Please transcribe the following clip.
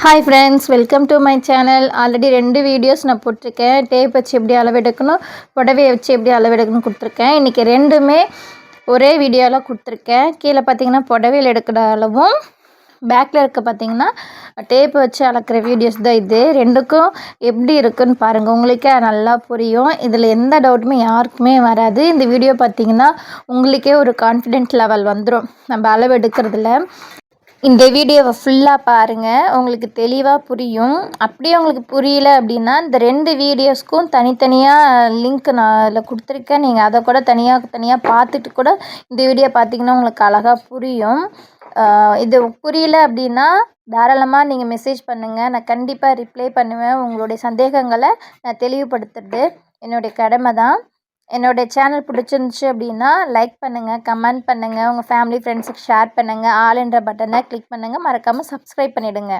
Hi friends, welcome to my channel. Already 2 videos நான் போட்டிருக்கேன். Tape வச்சு எப்படி அளவெடுக்கணும், புடவையை வச்சு எப்படி அளவெடுக்கணும் கொடுத்துருக்கேன். இன்றைக்கி ரெண்டுமே ஒரே வீடியோவில் கொடுத்துருக்கேன். கீழே பார்த்தீங்கன்னா புடவையில் எடுக்கிற அளவும், பேக்கில் இருக்க பார்த்தீங்கன்னா டேப் வச்சு அளக்கிற வீடியோஸ் தான் இது. ரெண்டுக்கும் எப்படி இருக்குன்னு பாருங்கள், உங்களுக்கே நல்லா புரியும். இதில் எந்த டவுட்டுமே யாருக்குமே வராது. இந்த வீடியோ பார்த்தீங்கன்னா உங்களுக்கே ஒரு கான்ஃபிடென்ட் லெவல் வந்துடும் நம்ம அளவு எடுக்கிறதுல. இந்த வீடியோவை ஃபுல்லாக பாருங்கள், உங்களுக்கு தெளிவாக புரியும். அப்படியே உங்களுக்கு புரியல அப்படின்னா இந்த 2 வீடியோஸ்க்கும் தனித்தனியாக லிங்க் நான் அதில் கொடுத்துருக்கேன். நீங்கள் அதை கூட தனியாக பார்த்துட்டு கூட இந்த வீடியோ பார்த்தீங்கன்னா உங்களுக்கு அழகாக புரியும். இது புரியல அப்படின்னா தாராளமாக நீங்கள் மெசேஜ் பண்ணுங்கள், நான் கண்டிப்பாக ரிப்ளை பண்ணுவேன். உங்களுடைய சந்தேகங்களை நான் தெளிவுபடுத்துறது என்னுடைய கடமை தான். என்னோடய சேனல் பிடிச்சிருந்துச்சி அப்படின்னா லைக் பண்ணுங்கள், கமெண்ட் பண்ணுங்கள், உங்கள் ஃபேமிலி ஃப்ரெண்ட்ஸுக்கு ஷேர் பண்ணுங்கள், ஆல் என்ற பட்டனை கிளிக் பண்ணுங்கள், மறக்காமல் சப்ஸ்கிரைப் பண்ணிவிடுங்க.